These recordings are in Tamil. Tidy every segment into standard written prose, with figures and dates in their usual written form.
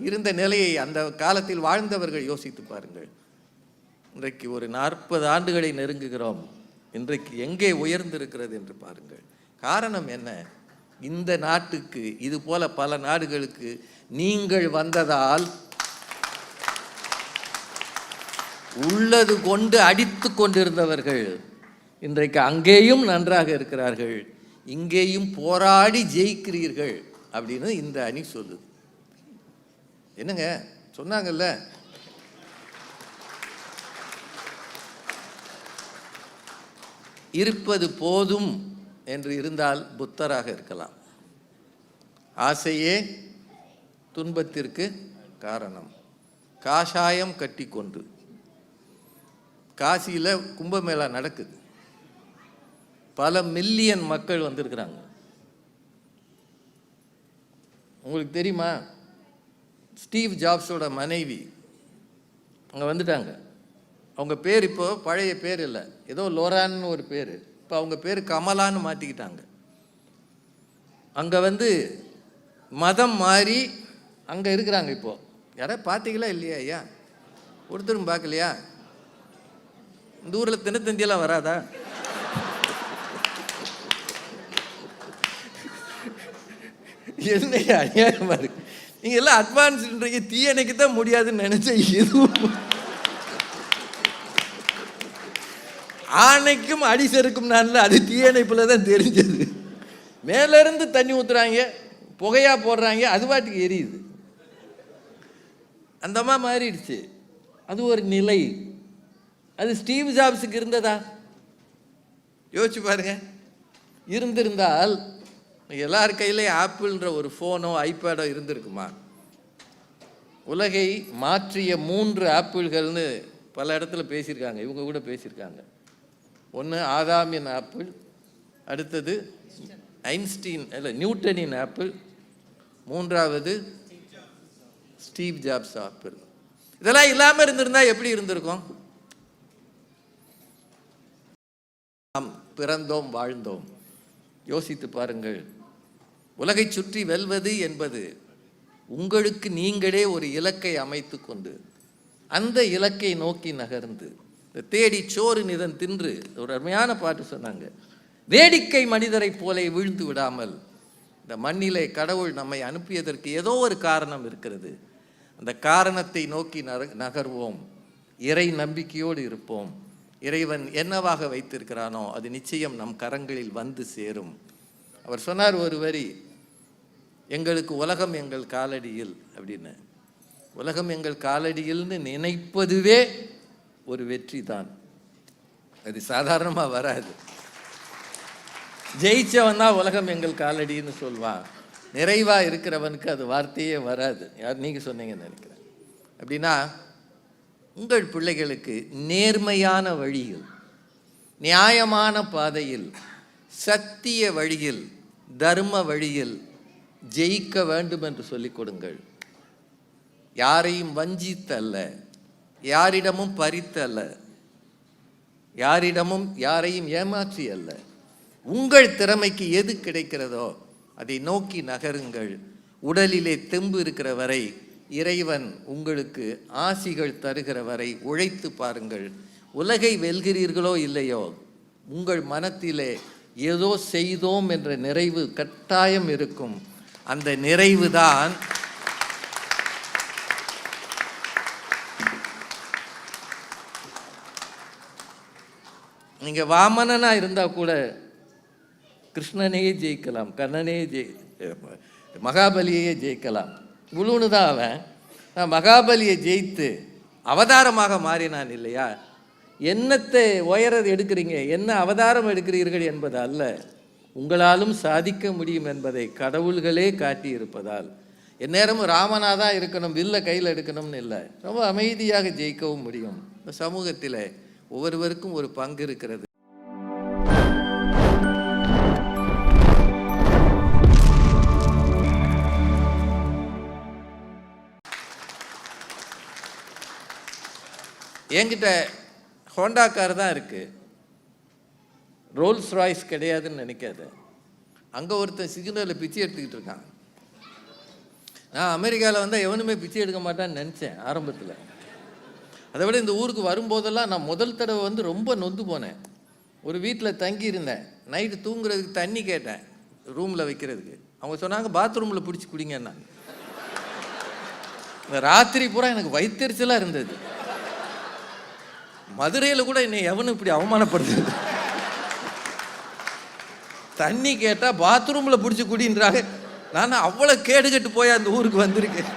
இருந்த நிலையை அந்த காலத்தில் வாழ்ந்தவர்கள் யோசித்து பாருங்கள். இன்றைக்கு ஒரு 40 ஆண்டுகளை நெருங்குகிறோம். இன்றைக்கு எங்கே உயர்ந்திருக்கிறது என்று பாருங்கள். காரணம் என்ன? இந்த நாட்டுக்கு இது போல பல நாடுகளுக்கு நீங்கள் வந்ததால் உள்ளது கொண்டு அடித்து கொண்டிருந்தவர்கள் இன்றைக்கு அங்கேயும் நன்றாக இருக்கிறார்கள், இங்கேயும் போராடி ஜெயிக்கிறீர்கள் அப்படின்னு இந்த அணி சொல்லுது. என்னங்க சொன்னாங்கல்ல, இருப்பது போதும் என்று இருந்தால் புத்தராக இருக்கலாம். ஆசையே துன்பத்திற்கு காரணம். காஷாயம் கட்டி கொண்டு காசியில் கும்பமேளா நடக்குது. பல மில்லியன் மக்கள் வந்திருக்கிறாங்க. உங்களுக்கு தெரியுமா, ஸ்டீவ் ஜாப்ஸோட மனைவி அங்கே வந்துட்டாங்க. அவங்க பேர் இப்போ பழைய பேர் இல்லை, ஏதோ லோரான்னு ஒரு பேர், இப்போ அவங்க பேர் கமலான்னு மாற்றிக்கிட்டாங்க. அங்கே மதம் மாறி அங்கே இருக்கிறாங்க. இப்போது யாராவது பார்த்தீங்களா இல்லையா? ஐயா ஒருத்தரும் பார்க்கலையா? இந்த ஊரில் தினத்தந்தியெல்லாம் வராதா? என்ன அநியாயமா இருக்கு. நீங்கள் எல்லாம் அட்வான்ஸ்ன்றீங்க, தீயணைக்கு தான் முடியாதுன்னு நினைச்சேன். எதுவும் ஆணைக்கும் அடி செருக்கும் நான்ல அது தீயணைப்பில் தான் தெரிஞ்சது. மேலேருந்து தண்ணி ஊற்றுறாங்க, புகையா போடுறாங்க, அது பாட்டுக்கு எரியுது. அந்தமா மாறிடுச்சு. அது ஒரு நிலை. அது ஸ்டீவ் ஜாப்ஸுக்கு இருந்ததா? யோசிச்சு பாருங்க. இருந்திருந்தால் எல்லார் கையிலையும் ஆப்பிள்ன்ற ஒரு ஃபோனோ ஐபேடோ இருந்திருக்குமா? உலகை மாற்றிய 3 ஆப்பிள்கள்னு பல இடத்துல பேசியிருக்காங்க. இவங்க கூட பேசியிருக்காங்க. ஒன்று ஆதாமின் ஆப்பிள், அடுத்தது நியூட்டனின் ஆப்பிள், 3வது ஸ்டீவ் ஜாப்ஸ் ஆப்பிள். இதெல்லாம் இல்லாமல் இருந்திருந்தா எப்படி இருந்திருக்கும்? நாம் பிறந்தோம், வாழ்ந்தோம். யோசித்து பாருங்கள். உலகை சுற்றி வெல்வது என்பது உங்களுக்கு நீங்களே ஒரு இலக்கை அமைத்து கொண்டு அந்த இலக்கை நோக்கி நகர்ந்து தேடி சோறு நிதன் தின்று, ஒரு அருமையான பாட்டு சொன்னாங்க. வேடிக்கை மனிதரை போல வீழ்ந்து விடாமல் இந்த மண்ணிலே கடவுள் நம்மை அனுப்பியதற்கு ஏதோ ஒரு காரணம் இருக்கிறது. அந்த காரணத்தை நோக்கி நகர்வோம். இறை நம்பிக்கையோடு இருப்போம். இறைவன் என்னவாக வைத்திருக்கிறானோ அது நிச்சயம் நம் கரங்களில் வந்து சேரும். அவர் சொன்னார் ஒரு வரி, எங்களுக்கு உலகம் எங்கள் காலடியில் அப்படின்னு. உலகம் எங்கள் காலடியில்னு நினைப்பதுவே ஒரு வெற்றி தான். அது சாதாரணமாக வராது. ஜெயிச்சவன் தான் உலகம் எங்கள் காலடின்னு சொல்வான். நிறைவாக இருக்கிறவனுக்கு அது வார்த்தையே வராது. யார் நீங்கள் சொன்னீங்கன்னு நினைக்கிறேன். அப்படின்னா உங்கள் பிள்ளைகளுக்கு நேர்மையான வழியில், நியாயமான பாதையில், சத்திய வழியில், தர்ம வழியில் ஜெயிக்க வேண்டும் என்று சொல்லிக் கொடுங்கள். யாரையும் வஞ்சித்தல்ல, யாரிடமும் பறித்தல்ல, யாரையும் ஏமாற்றி அல்ல. உங்கள் திறமைக்கு எது கிடைக்கிறதோ அதை நோக்கி நகருங்கள். உடலிலே தெம்பு இருக்கிற வரை, இறைவன் உங்களுக்கு ஆசிகள் தருகிற வரை உழைத்து பாருங்கள். உலகை வெல்கிறீர்களோ இல்லையோ, உங்கள் மனத்திலே ஏதோ செய்தோம் என்ற நிறைவு கட்டாயம் இருக்கும். அந்த நிறைவு தான் நீங்கள் வாமனனா இருந்தால் கூட கிருஷ்ணனையே ஜெயிக்கலாம், கண்ணனையே மகாபலியையே ஜெயிக்கலாம். இவ்வளோன்னு தான் அவன். நான் மகாபலியை ஜெயித்து அவதாரமாக மாறினான் இல்லையா? என்னத்தை உயரது எடுக்கிறீங்க, என்ன அவதாரம் எடுக்கிறீர்கள் என்பது அல்ல, உங்களாலும் சாதிக்க முடியும் என்பதை கடவுள்களே காட்டி இருப்பதால் எந்நேரமும் ராமனாதான் இருக்கணும், வில்ல கையில் எடுக்கணும்னு இல்லை, ரொம்ப அமைதியாக ஜெயிக்கவும் முடியும். இந்த சமூகத்தில் ஒவ்வொருவருக்கும் ஒரு பங்கு இருக்கிறது. என்கிட்ட ஹோண்டா கார் தான் இருக்குது, ரோல்ஸ் ராய்ஸ் கிடையாதுன்னு நினைக்காத. அங்கே ஒருத்தன் சிக்னலில் பிச்சை எடுத்துக்கிட்டு இருக்கான். நான் அமெரிக்காவில் வந்தால் எவனுமே பிச்சை எடுக்க மாட்டான்னு நினச்சேன் ஆரம்பத்தில். அதை விட இந்த ஊருக்கு வரும்போதெல்லாம் நான் முதல் தடவை ரொம்ப நொந்து போனேன். ஒரு வீட்டில் தங்கியிருந்தேன். நைட்டு தூங்குறதுக்கு தண்ணி கேட்டேன் ரூமில் வைக்கிறதுக்கு. அவங்க சொன்னாங்க பாத்ரூமில் பிடிச்சி குடிங்கன்னா. இந்த ராத்திரி பூரா எனக்கு வயிற்றுச்சலாக இருந்தது. மதுரையில் கூட என்னை எவனும் இப்படி அவமானப்படுது. தண்ணி கேட்டால் பாத்ரூமில் பிடிச்சி குடின்றாங்க. நான் அவ்வளோ கேடுகட்டு போய் அந்த ஊருக்கு வந்திருக்கேன்.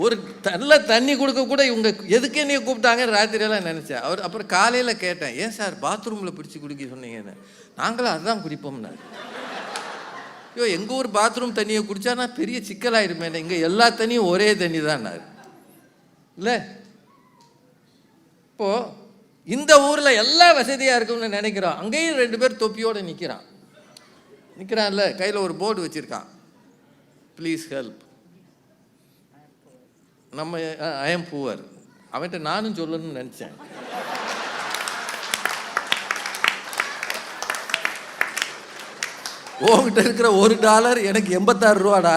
ஒரு நல்ல தண்ணி கொடுக்க கூட இவங்க எதுக்கு என்னைய கூப்பிட்டாங்க ராத்திரியெல்லாம் நினச்சேன். அப்புறம் காலையில் கேட்டேன், ஏன் சார் பாத்ரூமில் பிடிச்சி குடிக்க சொன்னீங்கன்னு. நாங்களும் அதுதான் குடிப்போம்னா. ஐயோ, எங்கள் ஊர் பாத்ரூம் தண்ணியை குடித்தா நான் பெரிய சிக்கலாயிருமே. இங்கே எல்லா தண்ணியும் ஒரே தண்ணி தான் இல்லை. இப்போது இந்த ஊரில் எல்லா வசதியாக இருக்கும்னு நினைக்கிறோம். அங்கேயும் 2 பேர் தொப்பியோடு நிற்கிறான்ல, கையில் ஒரு போர்டு வச்சுருக்கான், ப்ளீஸ் ஹெல்ப். நம்ம ஐ எம் புவர். அவன்கிட்ட நானும் சொல்லணும்னு நினச்சேன். உங்ககிட்ட இருக்கிற $1 எனக்கு 86 ரூபாடா.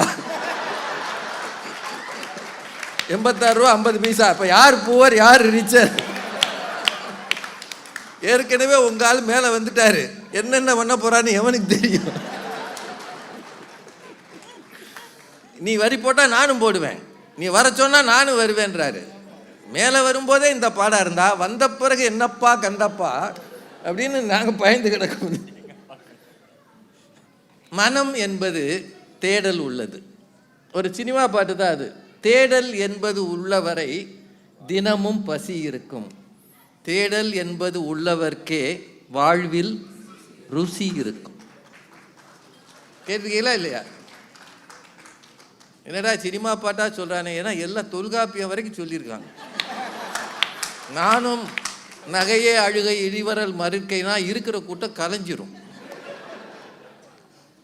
86 ரூபா 50 பைசா. இப்போ யார் புவர் யார் ரிச்சர்? ஏற்கனவே உங்க ஆள் மேலே வந்துட்டாரு. என்னென்ன பண்ண போறான்னு எவனுக்கு தெரியும்? நீ வரி போட்டால் நானும் போடுவேன், நீ வர சொன்னா நானும் வருவேன்றாரு. மேலே வரும்போதே இந்த பாடம் இருந்தா வந்த பிறகு என்னப்பா கந்தப்பா அப்படின்னு நாங்கள் பயந்து கிடக்கும். மனம் என்பது தேடல் உள்ளது. ஒரு சினிமா பாட்டு தான் அது. தேடல் என்பது உள்ளவரை தினமும் பசி இருக்கும். தேடல் என்பது உள்ளவர்க்கே வாழ்வில் ருசி இருக்கும். கேட்டுக்கீங்களா இல்லையா? என்னடா சினிமா பாட்டா சொல்றானே, ஏன்னா எல்லாம் தொல்காப்பியம் வரைக்கும் சொல்லியிருக்காங்க. நானும் நகையே அழுகை இடிவரல் மறுக்கைனா இருக்கிற கூட்டம் கலைஞ்சிரும்.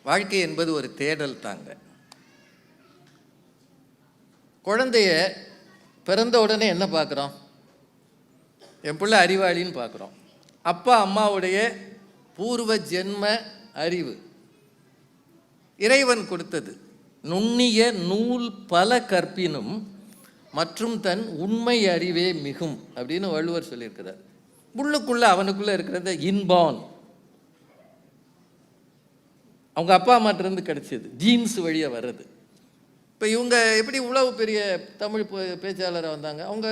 வாழ்க்கை என்பது ஒரு தேடல் தாங்க. குழந்தைய பிறந்த உடனே என்ன பார்க்குறோம்? என் பிள்ளை அறிவாளின்னு பார்க்குறோம். அப்பா அம்மாவுடைய பூர்வ ஜென்ம அறிவு இறைவன் கொடுத்தது. நுண்ணிய நூல் பல கற்பினும் மற்றும் தன் உண்மை அறிவே மிகும் அப்படின்னு வள்ளுவர் சொல்லியிருக்கிறார். உள்ளுக்குள்ள அவனுக்குள்ள இருக்கிறத இன்பான் அவங்க அப்பா அம்மாட்டிருந்து கிடைச்சது, ஜீன்ஸ் வழியாக வர்றது. இப்போ இவங்க எப்படி இவ்வளவு பெரிய தமிழ் பேச்சாளராக வந்தாங்க? அவங்க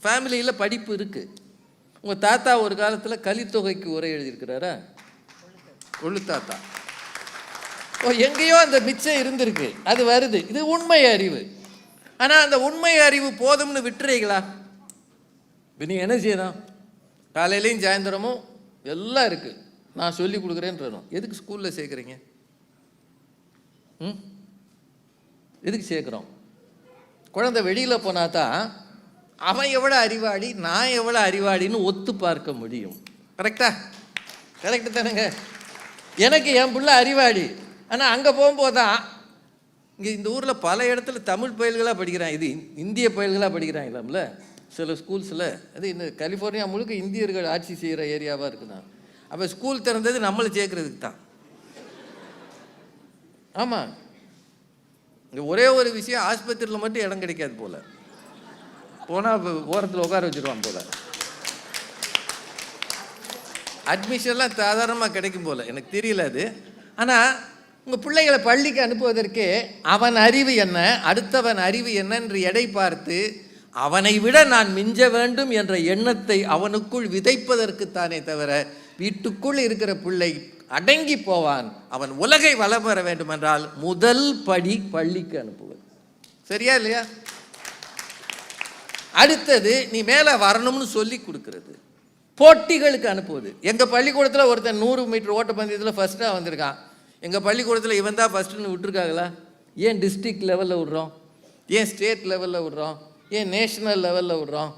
ஃபேமிலியில் படிப்பு இருக்குது. உங்கள் தாத்தா ஒரு காலத்தில் கலித்தொகைக்கு உரை எழுதியிருக்கிறாரா? கொள்ளு தாத்தா. ஓ, எங்கேயோ அந்த மிச்சம் இருந்திருக்கு, அது வருது. இது உண்மை அறிவு. ஆனால் அந்த உண்மை அறிவு போதும்னு விட்டுறீங்களா? இப்போ நீங்கள் என்ன செய்யணும்? காலையிலையும் சாயந்தரமும் எல்லாம் இருக்குது, நான் சொல்லி கொடுக்குறேன்றணும். எதுக்கு ஸ்கூலில் சேர்க்குறீங்க? எதுக்கு சேர்க்குறோம்? குழந்தை வெளியில் போனால் தான் அவன் எவ்வளோ அறிவாளி நான் எவ்வளோ அறிவாளின்னு ஒத்து பார்க்க முடியும். கரெக்டா? கரெக்டு தானேங்க? எனக்கு என் பிள்ளை அறிவாளி. ஆனால் அங்கே போகும்போது தான் இங்கே இந்த ஊரில் பல இடத்துல தமிழ் பயில்களாக படிக்கிறான், இது இந்திய பயில்களாக படிக்கிறாங்களாம்ல சில ஸ்கூல்ஸில். அது இந்த கலிஃபோர்னியா முழுக்க இந்தியர்கள் ஆட்சி செய்கிற ஏரியாவாக இருக்குதான். அப்போ ஸ்கூல் திறந்தது நம்மளை சேர்க்கறதுக்கு தான். ஆமாம், இங்கே ஒரே ஒரு விஷயம், ஆஸ்பத்திரியில் மட்டும் இடம் கிடைக்காது போல். போனால் ஓரத்தில் உட்கார வச்சுருவான் போல். அட்மிஷன்லாம் சாதாரணமாக கிடைக்கும் போல், எனக்கு தெரியல அது. ஆனால் உங்கள் பிள்ளைகளை பள்ளிக்கு அனுப்புவதற்கு அவன் அறிவு என்ன, அடுத்தவன் அறிவு என்ன என்று எடை பார்த்து அவனை விட நான் மிஞ்ச வேண்டும் என்ற எண்ணத்தை அவனுக்குள் விதைப்பதற்குத்தானே தவிர வீட்டுக்குள் இருக்கிற பிள்ளை அடங்கி போவான். அவன் உலகை வளம் பெற வேண்டும் என்றால் முதல் படி பள்ளிக்கு அனுப்புவது. சரியா இல்லையா? அடுத்தது நீ மேலே வரணும்னு சொல்லி கொடுக்கறது, போட்டிகளுக்கு அனுப்புவது. எங்கள் பள்ளிக்கூடத்தில் ஒருத்தன் 100 மீட்டர் ஓட்டப்பந்தயத்தில் ஃபஸ்ட்டாக வந்திருக்கான். எங்கள் பள்ளிக்கூடத்தில் இவன் தான் ஃபஸ்ட்டுன்னு விட்டுருக்காங்களா? ஏன் டிஸ்ட்ரிக்ட் லெவலில் விட்றோம்? ஏன் ஸ்டேட் லெவலில் விட்றோம்? ஏன் நேஷ்னல் லெவலில் விட்றோம்?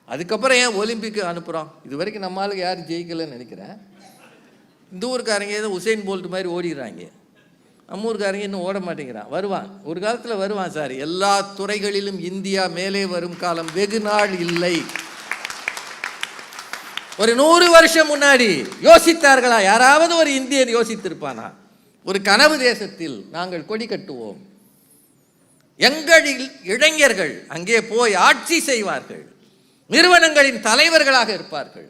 அதுக்கப்புறம் ஏன் ஒலிம்பிக்கு அனுப்புகிறோம்? இது வரைக்கும் நம்மளுக்கு யாரும் ஜெயிக்கலைன்னு நினைக்கிறேன். இந்த ஊருக்காரங்க ஏதோ உசைன் போல்ட் மாதிரி ஓடிடுறாங்க, நம்ம ஊருக்காரங்க இன்னும் ஓட மாட்டேங்கிறான். வருவான், ஒரு காலத்தில் வருவான் சார். எல்லா துறைகளிலும் இந்தியா மேலே வரும் காலம் வெகு நாள் இல்லை. ஒரு 100 வருஷம் முன்னாடி யோசித்தார்களா? யாராவது ஒரு இந்தியன் யோசித்திருப்பானா? ஒரு கனவு தேசத்தில் நாங்கள் கொடி கட்டுவோம், எங்களில் இளைஞர்கள் அங்கே போய் ஆட்சி செய்வார்கள், நிறுவனங்களின் தலைவர்களாக இருப்பார்கள்.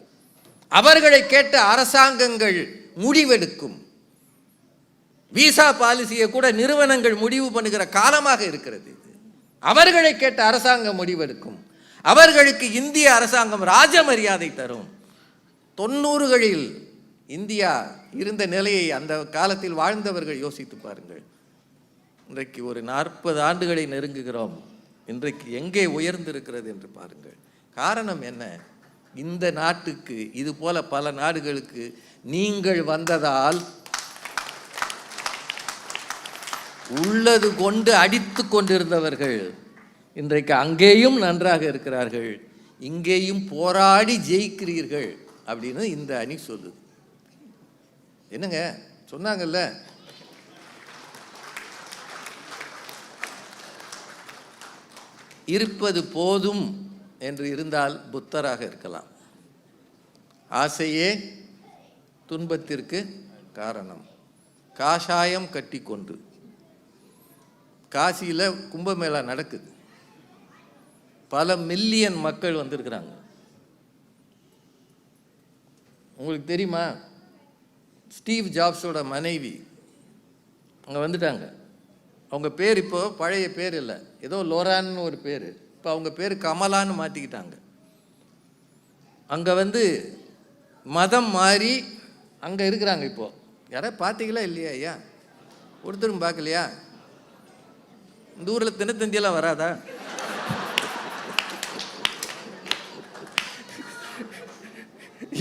அவர்களை கேட்ட அரசாங்கங்கள் முடிவெடுக்கும். விசா பாலிசியை கூட நிறுவனங்கள் முடிவு பண்ணுகிற காலமாக இருக்கிறது. அவர்களை கேட்ட அரசாங்கம் முடிவெடுக்கும். அவர்களுக்கு இந்திய அரசாங்கம் ராஜ மரியாதை தரும். 90களில் இந்தியா இருந்த நிலையை அந்த காலத்தில் வாழ்ந்தவர்கள் யோசித்து பாருங்கள். இன்றைக்கு ஒரு 40 ஆண்டுகளை நெருங்குகிறோம். இன்றைக்கு எங்கே உயர்ந்திருக்கிறது என்று பாருங்கள். காரணம் என்ன? இந்த நாட்டுக்கு இது போல பல நாடுகளுக்கு நீங்கள் வந்ததால் உள்ளது கொண்டு அடித்து கொண்டிருந்தவர்கள் இன்றைக்கு அங்கேயும் நன்றாக இருக்கிறார்கள், இங்கேயும் போராடி ஜெயிக்கிறீர்கள் அப்படின்னு இந்த அணி சொல்லுது. என்னங்க சொன்னாங்கல்ல, இருப்பது போதும் என்று இருந்தால் புத்தராக இருக்கலாம். ஆசையே துன்பத்திற்கு காரணம். காஷாயம் கட்டி கொண்டு காசியில் கும்பமேளா நடக்குது. பல மில்லியன் மக்கள் வந்திருக்கிறாங்க. உங்களுக்கு தெரியுமா, ஸ்டீவ் ஜாப்ஸோட மனைவி அங்கே வந்துட்டாங்க. அவங்க பேர் இப்போ பழைய பேர் இல்லை, ஏதோ லோரான்னு ஒரு பேர். இப்போ அவங்க பேர் கமலான்னு மாற்றிக்கிட்டாங்க. அங்கே வந்து மதம் மாறி அங்கே இருக்கிறாங்க. இப்போது யாராவது பார்த்தீங்களா இல்லையா? ஐயா ஒருத்தரும் பார்க்கலையா? இந்த ஊரில் தினத்தந்தியெல்லாம் வராதா?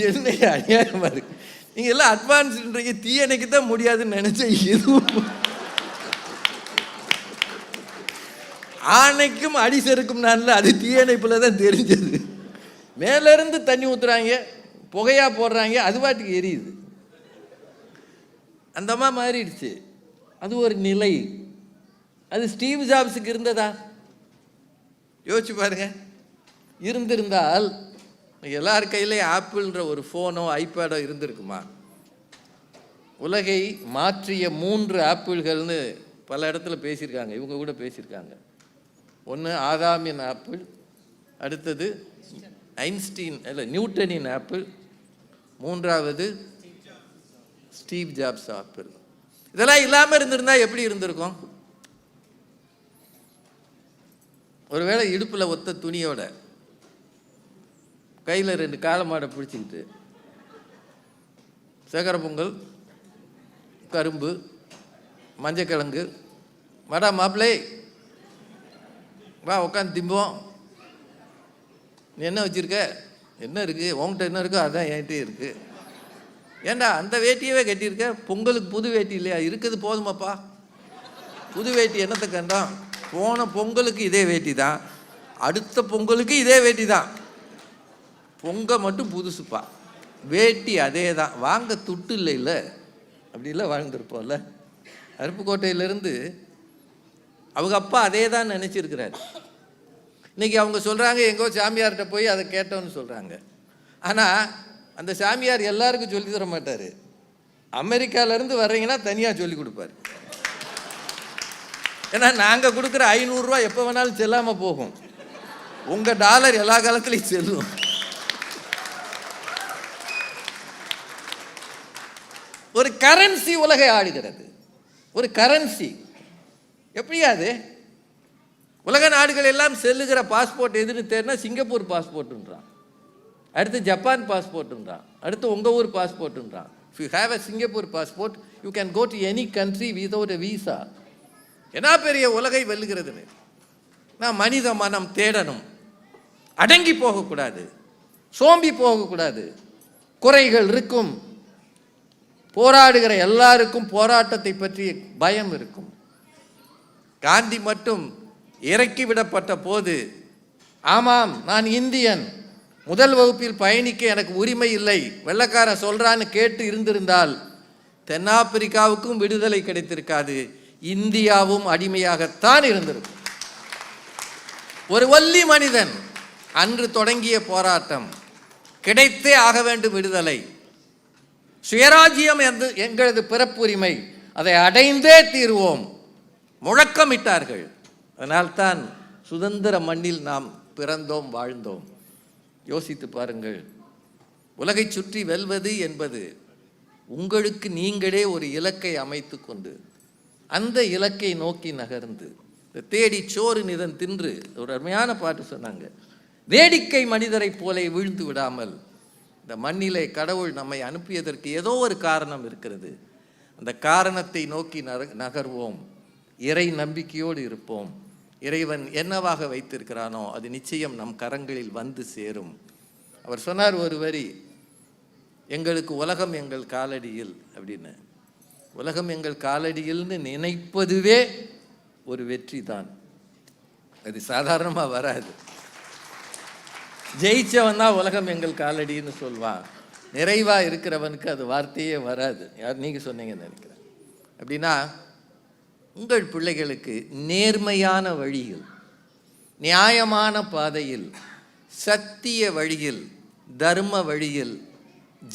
என்ன அநியாயமா இருக்கு. நீங்கள் எல்லாம் அட்வான்ஸ்ன்றீங்க, தீயணைக்கு தான் முடியாதுன்னு நினச்சேன். எதுவும் ஆணைக்கும் அடி செருக்கும் நான்ல அது தீயணைப்பில் தான் தெரிஞ்சது. மேலேருந்து தண்ணி ஊற்றுறாங்க, புகையாக போடுறாங்க, அது பாட்டுக்கு எரியுது. அந்தமா மாறிடுச்சு. அது ஒரு நிலை. அது ஸ்டீவ் ஜாப்ஸுக்கு இருந்ததா? யோசிச்சு பாருங்க. இருந்திருந்தால் எல்லார் கையிலையும் ஆப்பிள்ன்ற ஒரு ஃபோனோ ஐபேடோ இருந்திருக்குமா? உலகை மாற்றிய 3 ஆப்பிள்கள்னு பல இடத்துல பேசியிருக்காங்க. இவங்க கூட பேசியிருக்காங்க. ஒன்று ஆதாமின் ஆப்பிள், அடுத்தது ஐன்ஸ்டீன் இல்லை நியூட்டனின் ஆப்பிள், 3வது ஸ்டீவ் ஜாப்ஸ் ஆப்பிள். இதெல்லாம் இல்லாமல் இருந்திருந்தா எப்படி இருந்திருக்கும்? ஒருவேளை இடுப்பில் ஒத்த துணியோட கையில் 2 காளை மாடை பிடிச்சிக்கிட்டு சக்கரை பொங்கல், கரும்பு, மஞ்சக்கிழங்கு, வாடா மாப்பிள்ளை வா உட்காந்து திம்போம், நீ என்ன வச்சுருக்க, என்ன இருக்குது உங்கள்கிட்ட, என்ன இருக்கோ அதான் என்கிட்டே இருக்குது. ஏண்டா அந்த வேட்டியவே கட்டியிருக்க, பொங்கலுக்கு புது வேட்டி இல்லையா? இருக்குது போதுமாப்பா, புது வேட்டி என்னத்தை கண்டோம்? போன பொங்கலுக்கு இதே வேட்டி தான், அடுத்த பொங்கலுக்கு இதே வேட்டி தான், பொங்க மட்டும் புதுசுப்பா, வேட்டி அதே தான், வாங்க துட்டு இல்லை இல்லை அப்படிலாம் வாழ்ந்துருப்போம்ல. அருப்புக்கோட்டையிலேருந்து அவங்க அப்பா அதே தான் நினச்சிருக்கிறாரு. இன்றைக்கி அவங்க சொல்கிறாங்க எங்கோ சாமியார்கிட்ட போய் அதை கேட்டோன்னு சொல்கிறாங்க. ஆனால் அந்த சாமியார் எல்லாருக்கும் சொல்லி தர மாட்டார். அமெரிக்காவிலேருந்து வர்றீங்கன்னா தனியாக சொல்லி கொடுப்பார். ஏன்னா நாங்கள் கொடுக்குற 500 ரூபா எப்போ வேணாலும் செல்லாமல் போகும், உங்கள் டாலர் எல்லா காலத்துலையும் செல்லும். ஒரு கரன்சி உலகை ஆடுகிறது. ஒரு கரன்சி எப்படியாது? உலக நாடுகள் எல்லாம் செல்லுகிற பாஸ்போர்ட் எதுன்னு தெரினா சிங்கப்பூர் பாஸ்போர்ட்டுன்றான், அடுத்து ஜப்பான் பாஸ்போர்ட்டுன்றான், அடுத்து உங்கள் ஊர் பாஸ்போர்ட்டுன்றான். If you have a Singapore passport you can go to any country without a visa. என்ன பெரிய உலகை வெல்லுகிறதுன்னு. நான் மனித மனம் தேடணும், அடங்கி போகக்கூடாது, சோம்பி போகக்கூடாது. குறைகள் இருக்கும், போராடுகிற எல்லாருக்கும் போராட்டத்தை பற்றி பயம் இருக்கும். காந்தி மட்டும் இறக்கி விடப்பட்ட போது, ஆமாம் நான் இந்தியன், முதல் வகுப்பில் பயணிக்க எனக்கு உரிமை இல்லை, வெள்ளைக்காரன் சொல்றான்னு கேட்டு இருந்திருந்தால் தென்னாப்பிரிக்காவுக்கும் விடுதலை கிடைத்திருக்காது, இந்தியாவும் அடிமையாகத்தான் இருந்திருக்கும். ஒரு வள்ளி மனிதன் அன்று தொடங்கிய போராட்டம், கிடைத்தே ஆக வேண்டும் விடுதலை, சுயராஜ்யம் எங்களது பிறப்புரிமை, அதை அடைந்தே தீர்வோம் முழக்கமிட்டார்கள். அதனால்தான் சுதந்திர மண்ணில் நாம் பிறந்தோம், வாழ்ந்தோம். யோசித்து பாருங்கள். உலகை சுற்றி வெல்வது என்பது உங்களுக்கு நீங்களே ஒரு இலக்கை அமைத்து கொண்டு அந்த இலக்கை நோக்கி நகர்ந்து தேடி சோறு நிதன் தின்று, ஒரு அருமையான பாட்டு சொன்னாங்க, வேடிக்கை மனிதரை போல வீழ்ந்து விடாமல் இந்த மண்ணிலே கடவுள் நம்மை அனுப்பியதற்கு ஏதோ ஒரு காரணம் இருக்கிறது. அந்த காரணத்தை நோக்கி நகர்வோம். இறை நம்பிக்கையோடு இருப்போம். இறைவன் என்னவாக வைத்திருக்கிறானோ அது நிச்சயம் நம் கரங்களில் வந்து சேரும். அவர் சொன்னார் ஒரு வரி, எங்களுக்கு உலகம் எங்கள் காலடியில் அப்படின்னு. உலகம் எங்கள் காலடியில்னு நினைப்பதுவே ஒரு வெற்றி தான். அது சாதாரணமாக வராது. ஜெயிச்சவன் தான் உலகம் எங்கள் காலடின்னு சொல்வான். நிறைவாக இருக்கிறவனுக்கு அது வார்த்தையே வராது. யார் நீங்கள் சொன்னீங்கன்னு நினைக்கிறேன். அப்படின்னா உங்கள் பிள்ளைகளுக்கு நேர்மையான வழியில், நியாயமான பாதையில், சத்திய வழியில், தர்ம வழியில்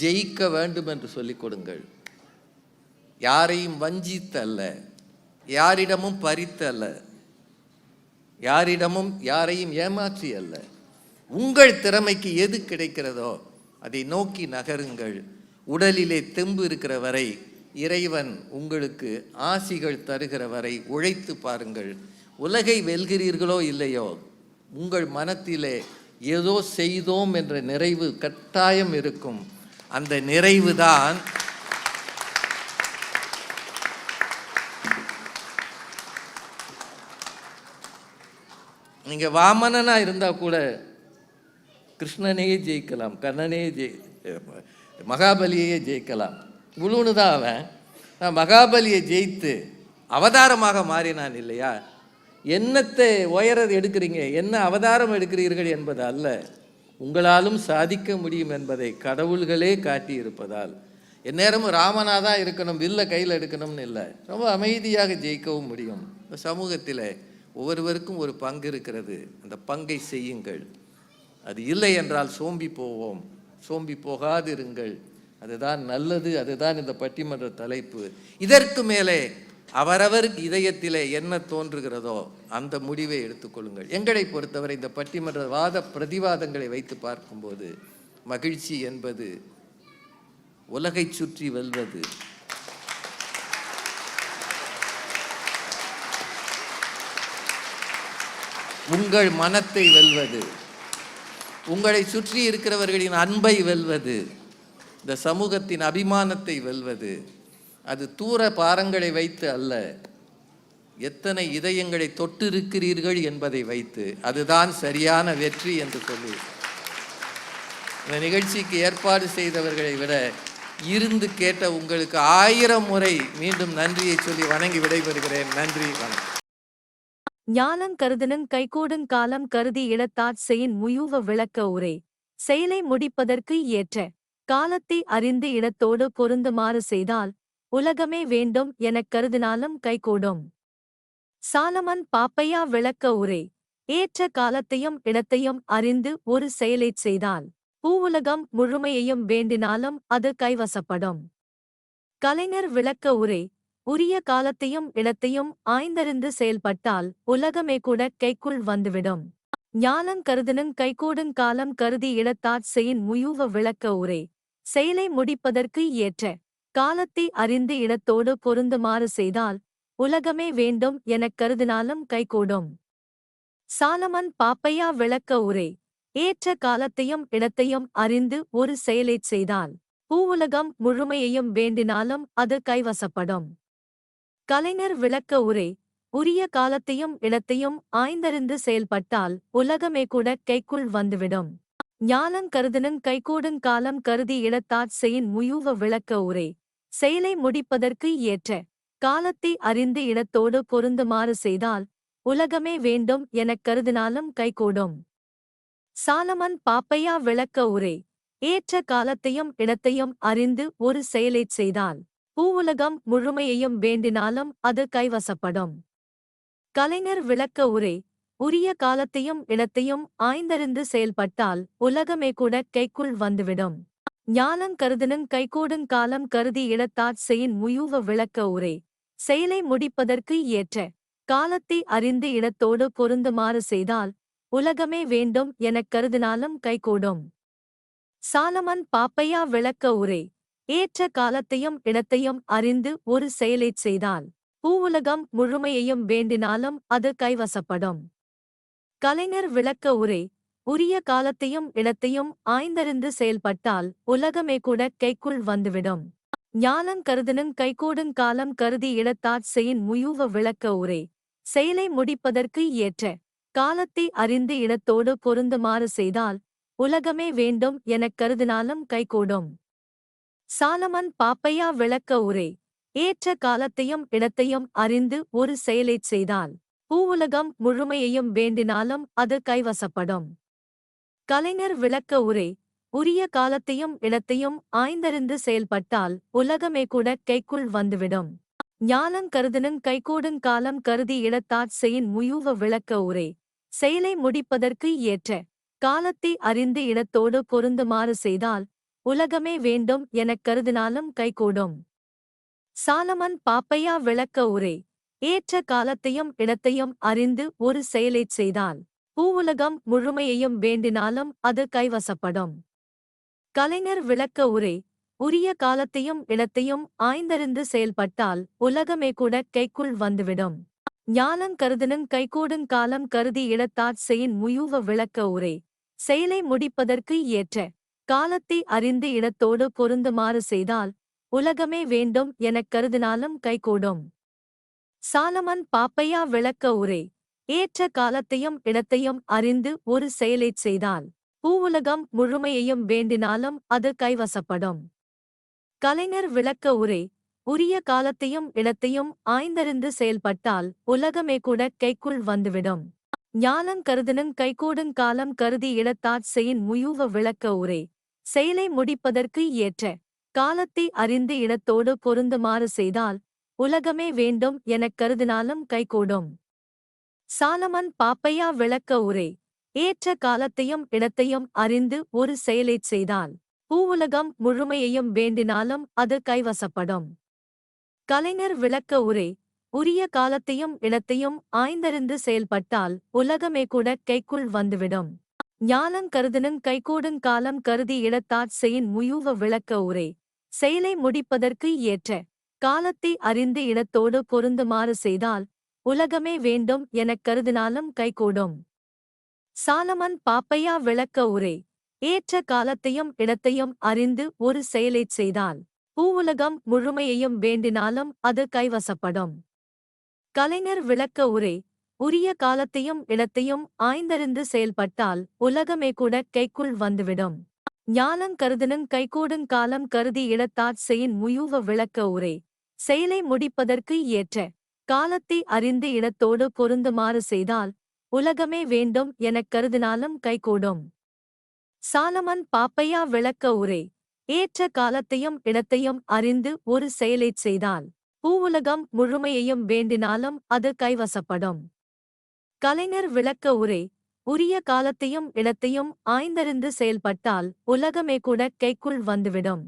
ஜெயிக்க வேண்டும் என்று சொல்லிக் கொடுங்கள். யாரையும் வஞ்சித்தல்ல, யாரிடமும் பறித்தல்ல, யாரையும் ஏமாற்றி அல்ல. உங்கள் திறமைக்கு எது கிடைக்கிறதோ அதை நோக்கி நகருங்கள். உடலிலே தெம்பு இருக்கிற வரை, இறைவன் உங்களுக்கு ஆசிகள் தருகிற வரை உழைத்து பாருங்கள். உலகை வெல்கிறீர்களோ இல்லையோ, உங்கள் மனத்திலே ஏதோ செய்தோம் என்ற நிறைவு கட்டாயம் இருக்கும். அந்த நிறைவு தான் நீங்கள் வாமனனா இருந்தால் கூட கிருஷ்ணனே ஜெயிக்கலாம், கண்ணனே மகாபலியே ஜெயிக்கலாம். முழுன்னு தான் அவன். நான் மகாபலியை ஜெயித்து அவதாரமாக மாறினான் இல்லையா? என்னத்தை உயரது எடுக்கிறீங்க, என்ன அவதாரம் எடுக்கிறீர்கள் என்பது அல்ல, உங்களாலும் சாதிக்க முடியும் என்பதை கடவுள்களே காட்டியிருப்பதால். எந்நேரமும் ராமனாதான் இருக்கணும், வில்ல கையில் எடுக்கணும்னு இல்லை, ரொம்ப அமைதியாக ஜெயிக்கவும் முடியும். இந்த சமூகத்தில் ஒவ்வொருவருக்கும் ஒரு பங்கு இருக்கிறது. அந்த பங்கை செய்யுங்கள். அது இல்லை என்றால் சோம்பி போவோம். சோம்பி போகாதிருங்கள். அதுதான் நல்லது. அதுதான் இந்த பட்டிமன்ற தலைப்பு. இதற்கு மேலே அவரவருக்கு இதயத்திலே என்ன தோன்றுகிறதோ அந்த முடிவை எடுத்துக்கொள்ளுங்கள். எங்களை பொறுத்தவரை இந்த பட்டிமன்ற வாத பிரதிவாதங்களை வைத்து பார்க்கும்போது மகிழ்ச்சி என்பது உலகை சுற்றி வெல்வது, உங்கள் மனத்தை வெல்வது, உங்களை சுற்றி இருக்கிறவர்களின் அன்பை வெல்வது, இந்த சமூகத்தின் அபிமானத்தை வெல்வது. அது தூர பாரங்களை வைத்து அல்ல, எத்தனை இதயங்களை தொட்டு இருக்கிறீர்கள் என்பதை வைத்து. அதுதான் சரியான வெற்றி என்று சொல்லி இந்த நிகழ்ச்சிக்கு ஏற்பாடு செய்தவர்களை விட இருந்து கேட்ட உங்களுக்கு 1000 முறை மீண்டும் நன்றியை சொல்லி வணங்கி விடைபெறுகிறேன். நன்றி, வணக்கம். ஞாலங் கருதனங் கைகூடுங் காலம் கருதி இழத்தாற் செயின் முயூவ விளக்க உரை. செயலை முடிப்பதற்கு ஏற்ற காலத்தை அறிந்து இடத்தோடு பொருந்துமாறு செய்தால் உலகமே வேண்டும் எனக் கருதினாலும் கைகூடும். சாலமன் பாப்பையா விளக்க உரை. ஏற்ற காலத்தையும் இடத்தையும் அறிந்து ஒரு செயலைச் செய்தால் பூவுலகம் முழுமையையும் வேண்டினாலும் அது கைவசப்படும். கலைஞர் விளக்க உரை. உரிய காலத்தையும் இடத்தையும் ஆய்ந்தறிந்து செயல்பட்டால் உலகமே கூட கைக்குள் வந்துவிடும். ஞாலங் கருதனங் கைகூடுங் காலம் கருதி இழத்தாற் செயின் முயூவ விளக்க உரை. செயலை முடிப்பதற்கு ஏற்ற காலத்தை அறிந்து இடத்தோடு பொருந்துமாறு செய்தால் உலகமே வேண்டும் எனக் கருதினாலும் கைகூடும். சாலமன் பாப்பையா விளக்க உரை. ஏற்ற காலத்தையும் இடத்தையும் அறிந்து ஒரு செயலைச் செய்தால் பூவுலகம் முழுமையையும் வேண்டினாலும் அது கைவசப்படும். கலைஞர் விளக்க உரை. உரிய காலத்தையும் இடத்தையும் ஆய்ந்தறிந்து செயல்பட்டால் உலகமே கூட கைக்குள் வந்துவிடும். ஞாலங் கருதனங் கைகூடுங் காலம் கருதி இழத்தாற் செயின் முயூவ விளக்க உரை. செயலை முடிப்பதற்கு ஏற்ற காலத்தை அறிந்து இடத்தோடு பொருந்துமாறு செய்தால் உலகமே வேண்டும் எனக் கருதினாலும் கைகூடும். சாலமன் பாப்பையா விளக்க உரை. ஏற்ற காலத்தையும் இடத்தையும் அறிந்து ஒரு செயலைச் செய்தால் பூவுலகம் முழுமையையும் வேண்டினாலும் அது கைவசப்படும். கலைஞர் விளக்க உரை. உரிய காலத்தையும் இடத்தையும் ஆய்ந்தறிந்து செயல்பட்டால் உலகமே கூட கைக்குள் வந்துவிடும். ஞாலங் கருதனங் கைகூடுங் காலம் கருதி இழத்தாற் செயின் முயூவ விளக்க உரை. செயலை முடிப்பதற்கு ஏற்ற காலத்தை அறிந்து இடத்தோடு பொருந்துமாறு செய்தால் உலகமே வேண்டும் எனக் கருதினாலும் கைகூடும். சாலமன் பாப்பையா விளக்க உரை. ஏற்ற காலத்தையும் இடத்தையும் அறிந்து ஒரு செயலைச் செய்தால் பூவுலகம் முழுமையையும் வேண்டினாலும் அது கைவசப்படும். கலைஞர் விளக்க உரை. உரிய காலத்தையும் இடத்தையும் ஆய்ந்தறிந்து செயல்பட்டால் உலகமே கூட கைக்குள் வந்துவிடும். ஞாலங் கருதினுங் கைகூடுங் காலம் கருதி இடத்தாற் செயின் முயூவ விளக்க உரை. செயலை முடிப்பதற்கு ஏற்ற காலத்தை அறிந்து இடத்தோடு பொருந்துமாறு செய்தால் உலகமே வேண்டும் எனக் கருதினாலும் கைகூடும். சாலமன் பாப்பையா விளக்க உரை. ஏற்ற காலத்தையும் இடத்தையும் அறிந்து ஒரு செயலைச் செய்தால் பூவுலகம் முழுமையையும் வேண்டினாலும் அது கைவசப்படும். கலைஞர் விளக்க உரை. உரிய காலத்தையும் இடத்தையும் ஆய்ந்தறிந்து செயல்பட்டால் உலகமே கூட கைக்குள் வந்துவிடும். ஞாலங் கருதினுங் கைகூடுங் காலம் கருதி இடத்தாற் செயின் முயூவ விளக்க உரை. செயலை முடிப்பதற்கு ஏற்ற காலத்தை அறிந்து இடத்தோடு பொருந்துமாறு செய்தால் உலகமே வேண்டும் எனக் கருதினாலும் கைகூடும். சாலமன் பாப்பையா விளக்க உரை. ஏற்ற காலத்தையும் இடத்தையும் அறிந்து ஒரு செயலைச் செய்தால் பூவுலகம் முழுமையையும் வேண்டினாலும் அது கைவசப்படும். கலைஞர் விளக்க உரை. உரிய காலத்தையும் இடத்தையும் ஆய்ந்தறிந்து செயல்பட்டால் உலகமே கூட கைக்குள் வந்துவிடும். ஞாலங் கருதினுங் கைகூடுங் காலம் கருதி இடத்தாற் செயின் முயூவ விளக்க உரை. செயலை முடிப்பதற்கு ஏற்ற காலத்தை அறிந்து இடத்தோடு பொருந்துமாறு செய்தால் உலகமே வேண்டும் எனக் கருதினாலும் கைகூடும். சாலமன் பாப்பையா விளக்க உரை. ஏற்ற காலத்தையும் இடத்தையும் அறிந்து ஒரு செயலைச் செய்தால் பூவுலகம் முழுமையையும் வேண்டினாலும் அது கைவசப்படும். கலைஞர் விளக்க உரை. உரிய காலத்தையும் இடத்தையும் ஆய்ந்தறிந்து செயல்பட்டால் உலகமே கூட கைக்குள் வந்துவிடும். ஞாலங் கருதினுங் கைகூடுங் காலம் கருதி இடத்தாற் செயின் முயூவ விளக்க உரை. செயலை முடிப்பதற்கு ஏற்ற காலத்தை அறிந்து இடத்தோடு பொருந்துமாறு செய்தால் உலகமே வேண்டும் எனக் கருதினாலும் கைகூடும். சாலமன் பாப்பையா விளக்க உரை. ஏற்ற காலத்தையும் இடத்தையும் அறிந்து ஒரு செயலைச் செய்தால் பூவுலகம் முழுமையையும் வேண்டினாலும் அது கைவசப்படும். கலைஞர் விளக்க உரை. உரிய காலத்தையும் இடத்தையும் ஆய்ந்தறிந்து செயல்பட்டால் உலகமே கூட கைக்குள் வந்துவிடும். ஞாலங் கருதினுங் கைகூடுங் காலம் கருதி இடத்தாற் செயின் முயூவ விளக்க உரை. செயலை முடிப்பதற்கு ஏற்ற காலத்தை அறிந்து இடத்தோடு பொருந்துமாறு செய்தால் உலகமே வேண்டும் எனக் கருதினாலும் கைகூடும். சாலமன் பாப்பையா விளக்க உரை. ஏற்ற காலத்தையும் இடத்தையும் அறிந்து ஒரு செயலைச் செய்தால் பூவுலகம் முழுமையையும் வேண்டினாலும் அது கைவசப்படும். கலைஞர் விளக்க உரை. உரிய காலத்தையும் இடத்தையும் ஆய்ந்தறிந்து செயல்பட்டால் உலகமே கூட கைக்குள் வந்துவிடும். ஞாலங் கருதினுங் கைகூடுங் காலம் கருதி இடத்தாற் செயின் முயூவ விளக்க உரை. செயலை முடிப்பதற்கு ஏற்ற காலத்தை அறிந்து இடத்தோடு பொருந்துமாறு செய்தால் உலகமே வேண்டும் எனக் கருதினாலும் கைகூடும். சாலமன் பாப்பையா விளக்க உரை. ஏற்ற காலத்தையும் இடத்தையும் அறிந்து ஒரு செயலைச் செய்தால் பூவுலகம் முழுமையையும் வேண்டினாலும் அது கைவசப்படும். கலைஞர் விளக்க உரை. உரிய காலத்தையும் இடத்தையும் ஆய்ந்தறிந்து செயல்பட்டால் உலகமே கூட கைக்குள் வந்துவிடும்.